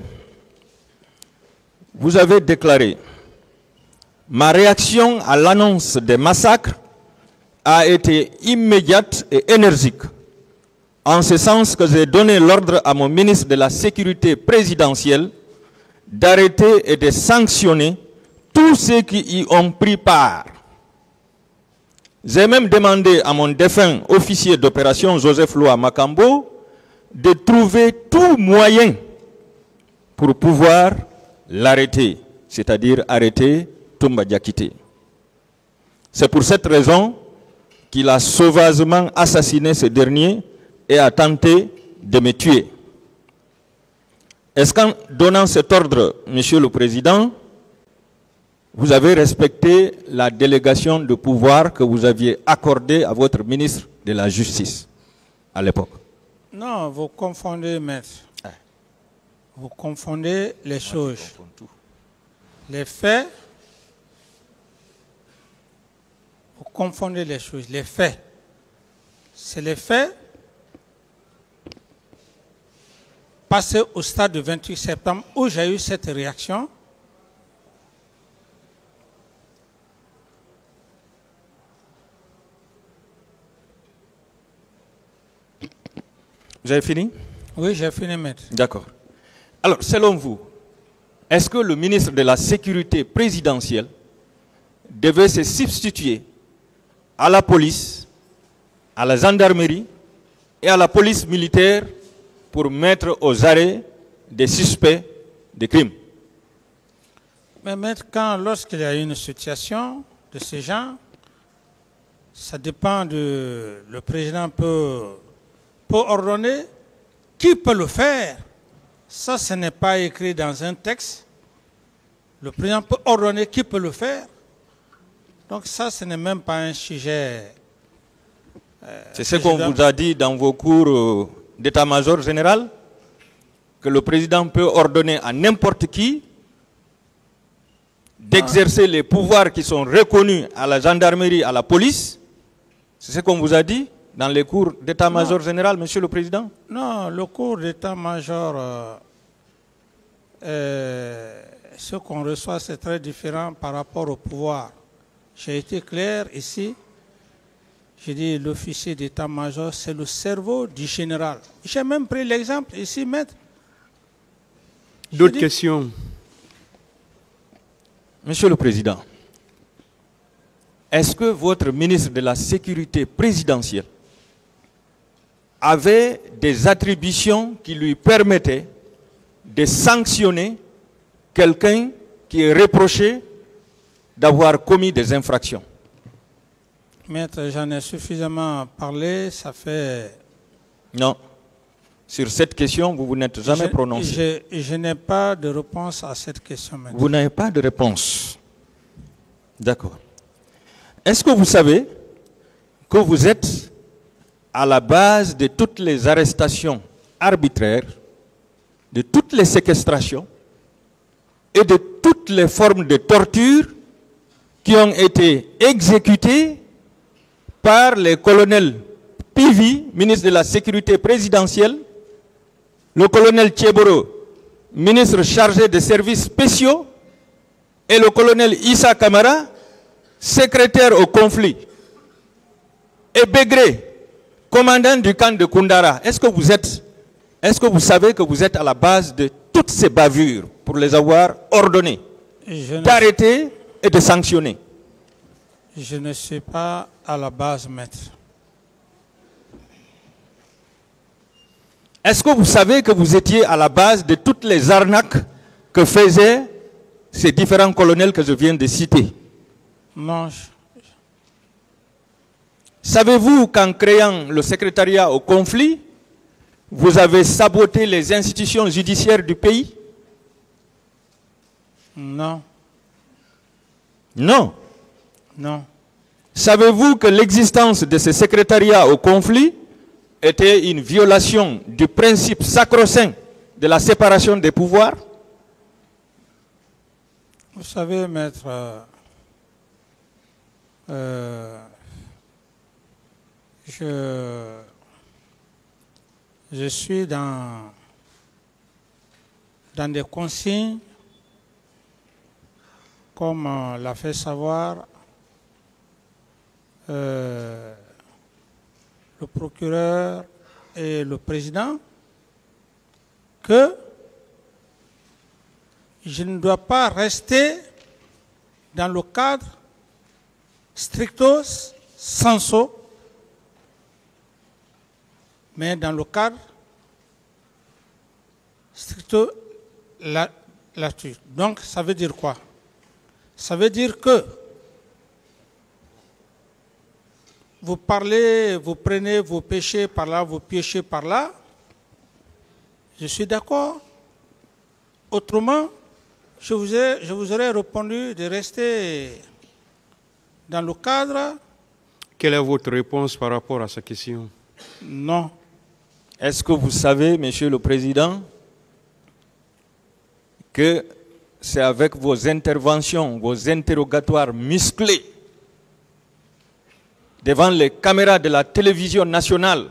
[SPEAKER 1] vous avez déclaré: ma réaction à l'annonce des massacres a été immédiate et énergique, en ce sens que j'ai donné l'ordre à mon ministre de la Sécurité présidentielle d'arrêter et de sanctionner tous ceux qui y ont pris part. J'ai même demandé à mon défunt officier d'opération Joseph Loa Makambo de trouver tout moyen pour pouvoir l'arrêter, c'est-à-dire arrêter Toumba Diakité. C'est pour cette raison qu'il a sauvagement assassiné ce dernier et a tenté de me tuer. Est-ce qu'en donnant cet ordre, Monsieur le Président, vous avez respecté la délégation de pouvoir que vous aviez accordée à votre ministre de la Justice à l'époque?
[SPEAKER 4] Non, vous confondez, maître. Vous confondez les choses. Les faits, vous confondez les choses. Les faits, c'est les faits passés au stade du 28 septembre où j'ai eu cette réaction.
[SPEAKER 1] Vous avez fini?
[SPEAKER 4] Oui, j'ai fini, maître.
[SPEAKER 1] D'accord. Alors, selon vous, est-ce que le ministre de la Sécurité présidentielle devait se substituer à la police, à la gendarmerie et à la police militaire pour mettre aux arrêts des suspects de crimes?
[SPEAKER 4] Mais maître, lorsqu'il y a une situation de ce genre, ça dépend de... Le président peut ordonner. Qui peut le faire? Ça, ce n'est pas écrit dans un texte. Le président peut ordonner qui peut le faire. Donc ça, ce n'est même pas un sujet.
[SPEAKER 1] C'est ce qu'on vous a dit dans vos cours d'état-major général, que le président peut ordonner à n'importe qui d'exercer les pouvoirs qui sont reconnus à la gendarmerie, à la police. C'est ce qu'on vous a dit dans les cours d'état-major général, Monsieur le Président?
[SPEAKER 4] Non, le cours d'état-major, ce qu'on reçoit, c'est très différent par rapport au pouvoir. J'ai été clair ici. J'ai dit l'officier d'état-major, c'est le cerveau du général. J'ai même pris l'exemple ici, maître.
[SPEAKER 3] D'autres questions?
[SPEAKER 1] Monsieur le Président, est-ce que votre ministre de la Sécurité présidentielle avait des attributions qui lui permettaient de sanctionner quelqu'un qui est reproché d'avoir commis des infractions?
[SPEAKER 4] Maître, j'en ai suffisamment parlé, ça fait...
[SPEAKER 1] Non. Sur cette question, vous n'êtes jamais prononcé.
[SPEAKER 4] Je n'ai pas de réponse à cette question, maître.
[SPEAKER 1] Vous n'avez pas de réponse. D'accord. Est-ce que vous savez que vous êtes à la base de toutes les arrestations arbitraires, de toutes les séquestrations et de toutes les formes de torture qui ont été exécutées par les colonels Pivi, ministre de la Sécurité présidentielle, le colonel Tchéboro, ministre chargé des services spéciaux, et le colonel Issa Kamara, secrétaire au conflit, et Begré, commandant du camp de Koundara. Est-ce que vous savez que vous êtes à la base de toutes ces bavures pour les avoir ordonnées d'arrêter et de sanctionner?
[SPEAKER 4] Je ne suis pas à la base, maître.
[SPEAKER 1] Est-ce que vous savez que vous étiez à la base de toutes les arnaques que faisaient ces différents colonels que je viens de citer?
[SPEAKER 4] Non.
[SPEAKER 1] Savez-vous qu'en créant le secrétariat au conflit, vous avez saboté les institutions judiciaires du pays?
[SPEAKER 4] Non.
[SPEAKER 1] Non.
[SPEAKER 4] Non.
[SPEAKER 1] Savez-vous que l'existence de ce secrétariat au conflit était une violation du principe sacro-saint de la séparation des pouvoirs?
[SPEAKER 4] Vous savez, maître, je suis dans des consignes, comme l'a fait savoir le procureur et le président, que je ne dois pas rester dans le cadre stricto sensu, mais dans le cadre stricto latus. Donc, ça veut dire quoi? Ça veut dire que vous parlez, vous prenez vos péchés par là, vous piochez par là. Je suis d'accord. Autrement, je vous aurais répondu de rester dans le cadre.
[SPEAKER 3] Quelle est votre réponse par rapport à cette question?
[SPEAKER 4] Non.
[SPEAKER 1] Est-ce que vous savez, Monsieur le Président, que c'est avec vos interventions, vos interrogatoires musclés devant les caméras de la télévision nationale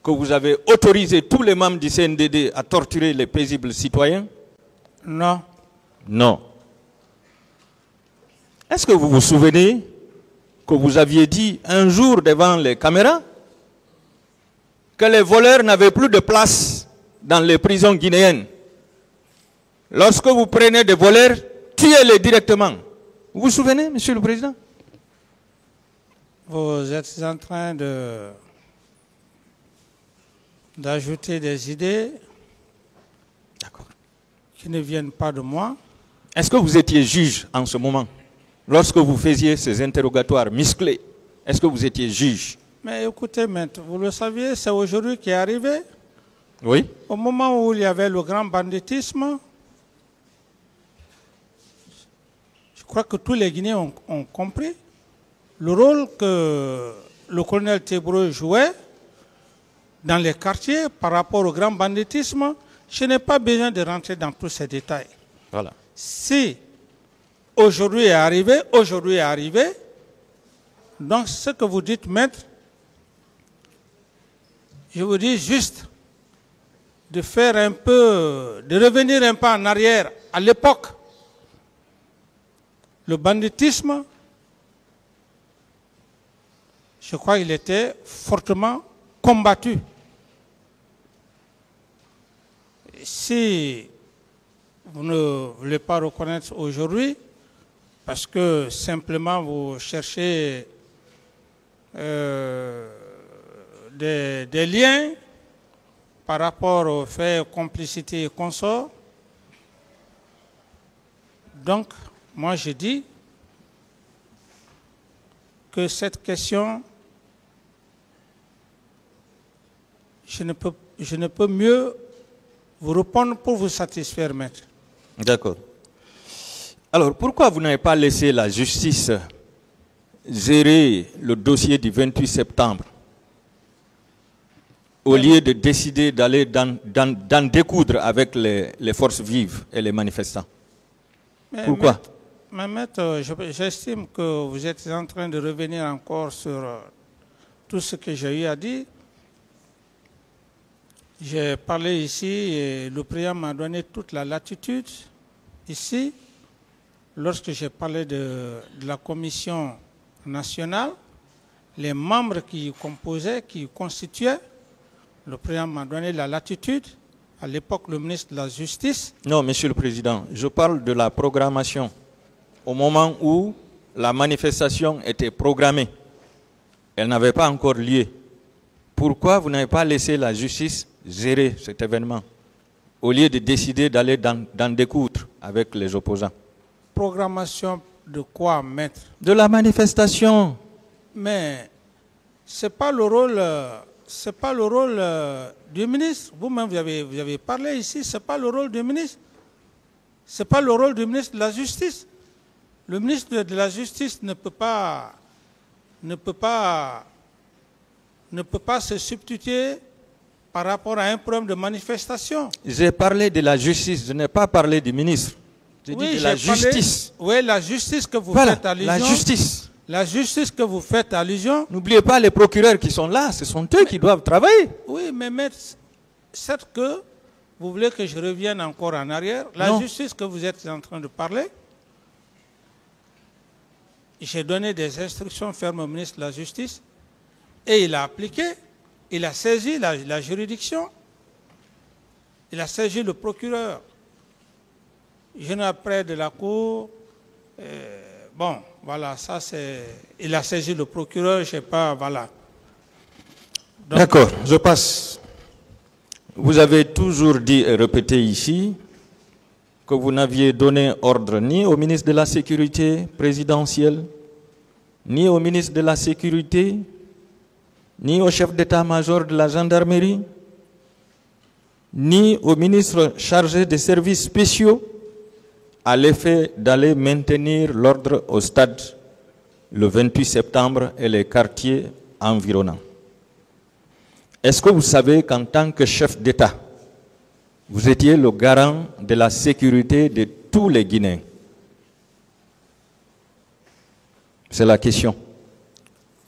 [SPEAKER 1] que vous avez autorisé tous les membres du CNDD à torturer les paisibles citoyens?
[SPEAKER 4] Non.
[SPEAKER 1] Non. Est-ce que vous vous souvenez que vous aviez dit un jour devant les caméras que les voleurs n'avaient plus de place dans les prisons guinéennes? Lorsque vous prenez des voleurs, tuez-les directement. Vous vous souvenez, Monsieur le Président?
[SPEAKER 4] Vous êtes en train d'ajouter des idées qui ne viennent pas de moi.
[SPEAKER 1] Est-ce que vous étiez juge en ce moment? Lorsque vous faisiez ces interrogatoires musclés, est-ce que vous étiez juge?
[SPEAKER 4] Mais écoutez, maître, vous le saviez, c'est aujourd'hui qui est arrivé.
[SPEAKER 1] Oui.
[SPEAKER 4] Au moment où il y avait le grand banditisme, je crois que tous les Guinéens ont compris le rôle que le colonel Tébreux jouait dans les quartiers par rapport au grand banditisme. Je n'ai pas besoin de rentrer dans tous ces détails.
[SPEAKER 1] Voilà.
[SPEAKER 4] Si aujourd'hui est arrivé, donc ce que vous dites, maître, je vous dis juste de faire un peu, de revenir un peu en arrière. À l'époque, le banditisme, je crois qu'il était fortement combattu. Si vous ne voulez pas reconnaître aujourd'hui, parce que simplement vous cherchez des liens par rapport aux faits complicité et consorts. Donc, moi je dis que cette question, je ne peux mieux vous répondre pour vous satisfaire, maître.
[SPEAKER 1] D'accord. Alors, pourquoi vous n'avez pas laissé la justice gérer le dossier du 28 septembre au lieu de décider d'aller d'en découdre avec les forces vives et les manifestants? Pourquoi?
[SPEAKER 4] Maître, j'estime que vous êtes en train de revenir encore sur tout ce que j'ai eu à dire. J'ai parlé ici et le président m'a donné toute la latitude ici. Lorsque j'ai parlé de la commission nationale, les membres qui composaient, qui constituaient, le président m'a donné la latitude. À l'époque, le ministre de la Justice.
[SPEAKER 1] Non, Monsieur le Président, je parle de la programmation. Au moment où la manifestation était programmée, elle n'avait pas encore lieu. Pourquoi vous n'avez pas laissé la justice gérer cet événement au lieu de décider d'aller d'en découdre avec les opposants?
[SPEAKER 4] Programmation de quoi, maître?
[SPEAKER 1] De la manifestation.
[SPEAKER 4] Mais ce n'est pas le rôle, du ministre. Vous-même, vous avez parlé ici, ce n'est pas le rôle du ministre. Ce n'est pas le rôle du ministre de la Justice. Le ministre de la Justice ne peut pas se substituer par rapport à un problème de manifestation.
[SPEAKER 1] J'ai parlé de la justice, je n'ai pas parlé du ministre. J'ai dit de la justice.
[SPEAKER 4] Oui, la justice que vous
[SPEAKER 1] Voilà,
[SPEAKER 4] faites allusion.
[SPEAKER 1] la justice.
[SPEAKER 4] La justice que vous faites allusion.
[SPEAKER 1] N'oubliez pas les procureurs qui sont là, ce sont eux qui doivent travailler.
[SPEAKER 4] Oui, mais maître, certes que vous voulez que je revienne encore en arrière. La justice que vous êtes en train de parler, j'ai donné des instructions fermes au ministre de la Justice et il a appliqué, il a saisi la juridiction, il a saisi le procureur. Je n'ai après de la cour, bon, voilà, ça c'est, il a saisi le procureur, je ne sais pas, voilà.
[SPEAKER 1] D'accord, je passe. Vous avez toujours dit et répété ici que vous n'aviez donné ordre ni au ministre de la Sécurité présidentielle, ni au ministre de la Sécurité, ni au chef d'état-major de la gendarmerie, ni au ministre chargé des services spéciaux à l'effet d'aller maintenir l'ordre au stade le 28 septembre et les quartiers environnants. Est-ce que vous savez qu'en tant que chef d'État, vous étiez le garant de la sécurité de tous les Guinéens? C'est la question.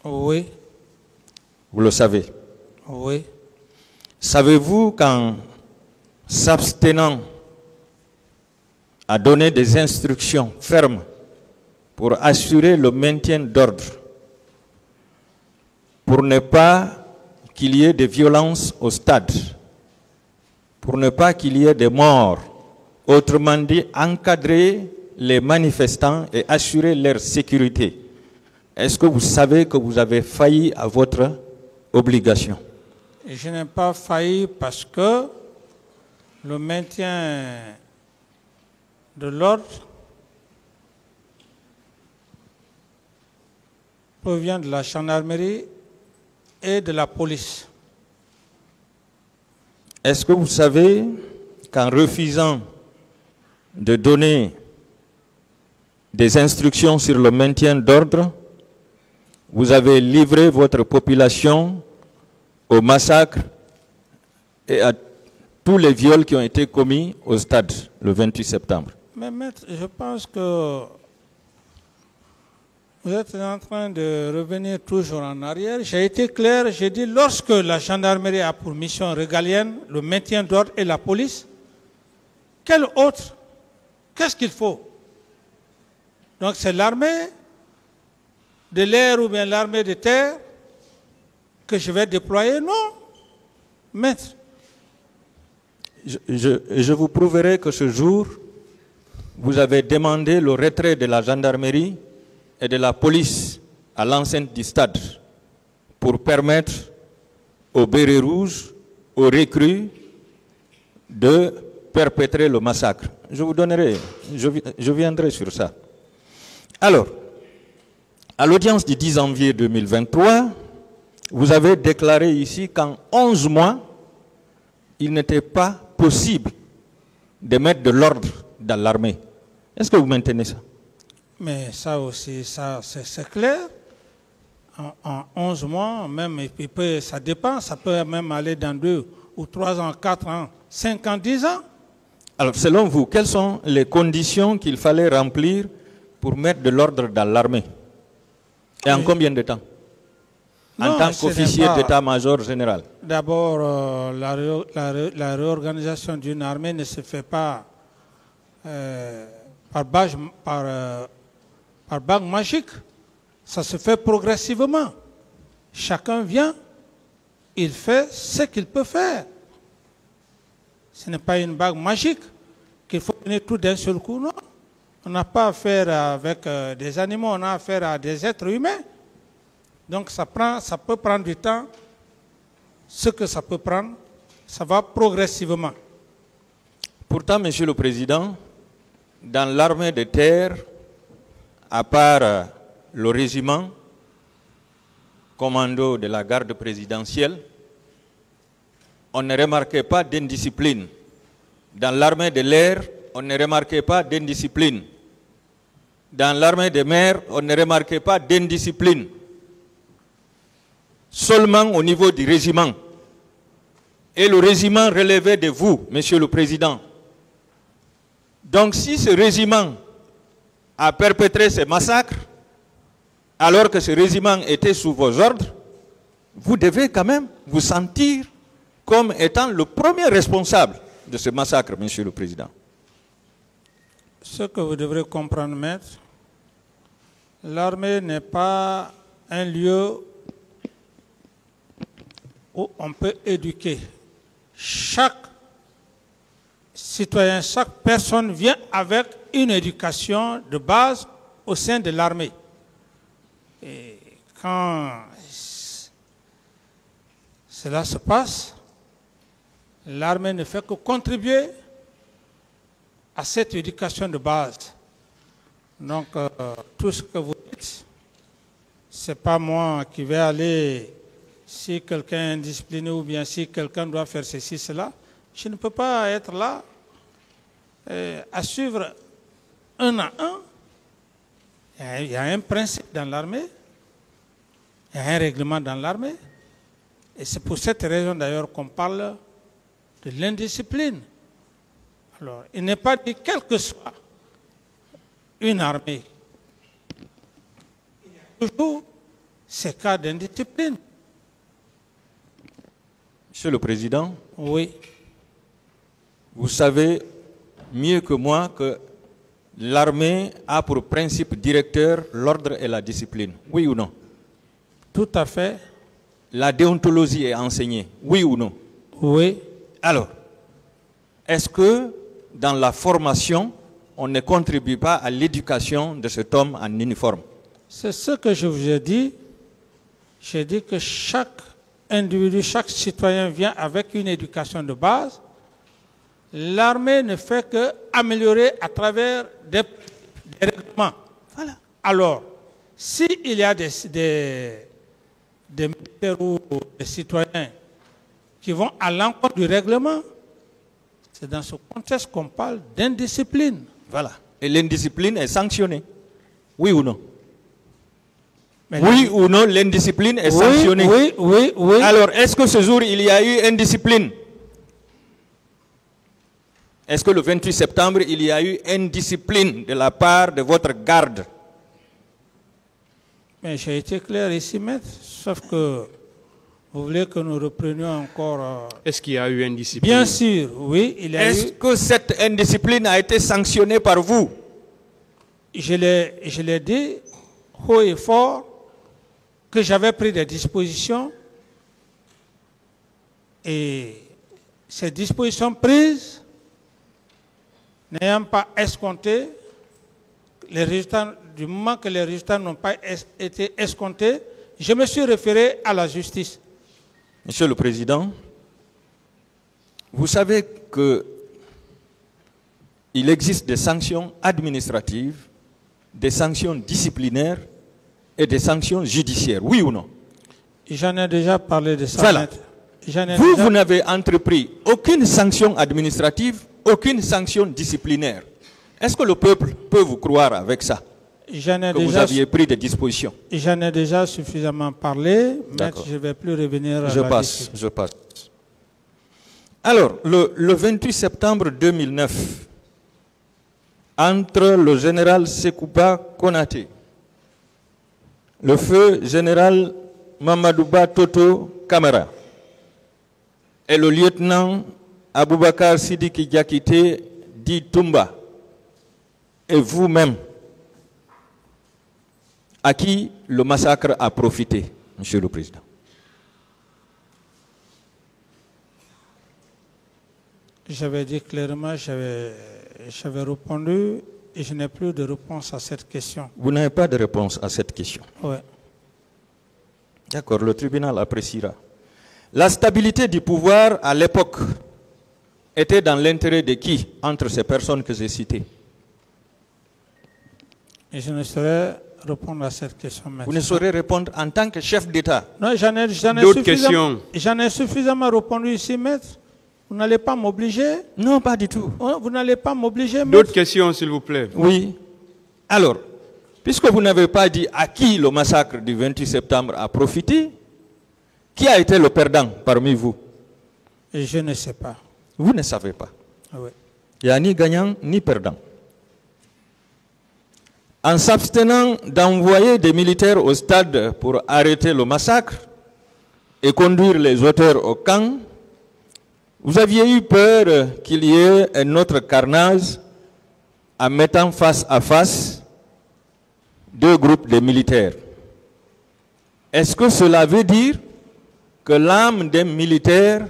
[SPEAKER 4] Oui.
[SPEAKER 1] Vous le savez?
[SPEAKER 4] Oui.
[SPEAKER 1] Savez-vous qu'en s'abstenant à donner des instructions fermes pour assurer le maintien d'ordre, pour ne pas qu'il y ait de violences au stade, pour ne pas qu'il y ait de morts, autrement dit, encadrer les manifestants et assurer leur sécurité? Est-ce que vous savez que vous avez failli à votre obligation?
[SPEAKER 4] Je n'ai pas failli parce que le maintien de l'ordre provient de la gendarmerie et de la police.
[SPEAKER 1] est-ce que vous savez qu'en refusant de donner des instructions sur le maintien d'ordre, vous avez livré votre population au massacre et à tous les viols qui ont été commis au stade le 28 septembre?
[SPEAKER 4] Mais maître, je pense que vous êtes en train de revenir toujours en arrière. J'ai été clair, j'ai dit lorsque la gendarmerie a pour mission régalienne le maintien d'ordre et la police, quel autre? Qu'est-ce qu'il faut? Donc c'est l'armée de l'air ou bien l'armée de terre que je vais déployer? Non, maître.
[SPEAKER 1] Je vous prouverai que ce jour, vous avez demandé le retrait de la gendarmerie et de la police à l'enceinte du stade pour permettre aux bérets rouges, aux recrues, de perpétrer le massacre. Je vous donnerai, je viendrai sur ça. Alors, à l'audience du 10 janvier 2023, vous avez déclaré ici qu'en 11 mois, il n'était pas possible de mettre de l'ordre dans l'armée. Est-ce que vous maintenez ça?
[SPEAKER 4] Mais ça aussi, ça, c'est clair. En 11 mois, même, ça dépend, ça peut même aller dans 2 ou 3 ans, 4 ans, 5 ans, 10 ans.
[SPEAKER 1] Alors, selon vous, quelles sont les conditions qu'il fallait remplir pour mettre de l'ordre dans l'armée? Et en combien de temps? En tant qu'officier d'état-major général.
[SPEAKER 4] D'abord, la réorganisation d'une armée ne se fait pas par bague magique. Ça se fait progressivement. Chacun vient, il fait ce qu'il peut faire. Ce n'est pas une bague magique qu'il faut donner tout d'un seul coup, non. On n'a pas affaire avec des animaux, on a affaire à des êtres humains. Donc ça peut prendre du temps. Ce que ça peut prendre, ça va progressivement.
[SPEAKER 1] Pourtant, Monsieur le Président, dans l'armée de terre, à part le régiment commando de la garde présidentielle, on ne remarquait pas d'indiscipline. Dans l'armée de l'air, on ne remarquait pas d'indiscipline. Dans l'armée de mer, on ne remarquait pas d'indiscipline. Seulement au niveau du régiment. Et le régiment relevait de vous, Monsieur le Président. Donc si ce régiment a perpétré ces massacres, alors que ce régiment était sous vos ordres, vous devez quand même vous sentir comme étant le premier responsable de ce massacre, Monsieur le Président.
[SPEAKER 4] Ce que vous devrez comprendre, maître, l'armée n'est pas un lieu où on peut éduquer. Chaque citoyen, chaque personne vient avec une éducation de base au sein de l'armée. Et quand cela se passe, l'armée ne fait que contribuer à cette éducation de base. Donc, tout ce que vous dites, ce n'est pas moi qui vais aller, si quelqu'un est indiscipliné ou bien si quelqu'un doit faire ceci, cela. Je ne peux pas être là à suivre un à un. Il y a un principe dans l'armée, il y a un règlement dans l'armée. Et c'est pour cette raison d'ailleurs qu'on parle de l'indiscipline. Alors, il n'est pas dit, quelle que soit une armée, il y a toujours ces cas d'indiscipline.
[SPEAKER 1] Monsieur le Président,
[SPEAKER 4] oui.
[SPEAKER 1] Vous savez mieux que moi que l'armée a pour principe directeur l'ordre et la discipline. Oui ou non?
[SPEAKER 4] Tout à fait.
[SPEAKER 1] La déontologie est enseignée. Oui ou non?
[SPEAKER 4] Oui.
[SPEAKER 1] Alors, est-ce que dans la formation, on ne contribue pas à l'éducation de cet homme en uniforme?
[SPEAKER 4] C'est ce que je vous ai dit. J'ai dit que chaque individu, chaque citoyen vient avec une éducation de base. L'armée ne fait qu'améliorer à travers des règlements. Voilà. Alors, s'il y a des militaires ou des citoyens qui vont à l'encontre du règlement. C'est dans ce contexte qu'on parle d'indiscipline.
[SPEAKER 1] Voilà. Et l'indiscipline est sanctionnée. Oui ou non?
[SPEAKER 4] Mais
[SPEAKER 1] oui ou non, l'indiscipline est sanctionnée.
[SPEAKER 4] Oui.
[SPEAKER 1] Alors, est-ce que ce jour, il y a eu indiscipline? Est-ce que le 28 septembre, il y a eu indiscipline de la part de votre garde?
[SPEAKER 4] Mais j'ai été clair ici, maître, sauf que vous voulez que nous reprenions encore...
[SPEAKER 3] Est-ce qu'il y a eu indiscipline?
[SPEAKER 4] Bien sûr, oui, il y a eu...
[SPEAKER 1] Est-ce que cette indiscipline a été sanctionnée par vous?
[SPEAKER 4] Je l'ai dit haut et fort que j'avais pris des dispositions et ces dispositions prises, n'ayant pas escompté les résultats, du moment que les résultats n'ont pas été escomptés, je me suis référé à la justice.
[SPEAKER 1] Monsieur le Président, vous savez qu'il existe des sanctions administratives, des sanctions disciplinaires et des sanctions judiciaires, oui ou non?
[SPEAKER 4] J'en ai déjà parlé de ça.
[SPEAKER 1] Voilà.
[SPEAKER 4] Vous
[SPEAKER 1] Vous n'avez entrepris aucune sanction administrative, aucune sanction disciplinaire. Est-ce que le peuple peut vous croire avec ça? Vous aviez pris des dispositions.
[SPEAKER 4] J'en ai déjà suffisamment parlé, mais je ne vais plus revenir à la discussion.
[SPEAKER 1] Je passe. Alors, le 28 septembre 2009, entre le général Sekouba Konaté, le feu général Mamadouba Toto Kamara et le lieutenant Aboubakar Sidiki Diakité dit Toumba, et vous-même, à qui le massacre a profité, Monsieur le Président?
[SPEAKER 4] J'avais dit clairement, j'avais répondu et je n'ai plus de réponse à cette question.
[SPEAKER 1] Vous n'avez pas de réponse à cette question?
[SPEAKER 4] Oui.
[SPEAKER 1] D'accord, le tribunal appréciera. La stabilité du pouvoir à l'époque était dans l'intérêt de qui entre ces personnes que j'ai citées?
[SPEAKER 4] Et je ne saurais répondre à cette question maintenant.
[SPEAKER 1] Vous ne saurez répondre en tant que chef d'État?
[SPEAKER 4] Non, j'en ai suffisamment répondu ici, maître. Vous n'allez pas m'obliger?
[SPEAKER 1] Non, pas du tout.
[SPEAKER 4] Vous n'allez pas m'obliger, maître?
[SPEAKER 3] D'autres questions, s'il vous plaît.
[SPEAKER 1] Oui. Alors, puisque vous n'avez pas dit à qui le massacre du 28 septembre a profité, qui a été le perdant parmi vous?
[SPEAKER 4] Et je ne sais pas.
[SPEAKER 1] Vous ne savez pas.
[SPEAKER 4] Oui.
[SPEAKER 1] Il n'y a ni gagnant ni perdant. En s'abstenant d'envoyer des militaires au stade pour arrêter le massacre et conduire les auteurs au camp, vous aviez eu peur qu'il y ait un autre carnage en mettant face à face deux groupes de militaires. Est-ce que cela veut dire que l'âme d'un militaire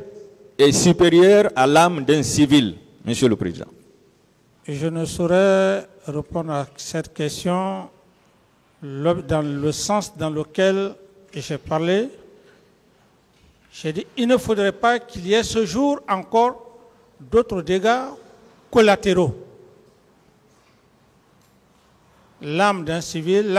[SPEAKER 1] est supérieure à l'âme d'un civil, Monsieur le Président?
[SPEAKER 4] Je ne saurais répondre à cette question dans le sens dans lequel j'ai parlé. J'ai dit qu'il ne faudrait pas qu'il y ait ce jour encore d'autres dégâts collatéraux. L'âme d'un civil,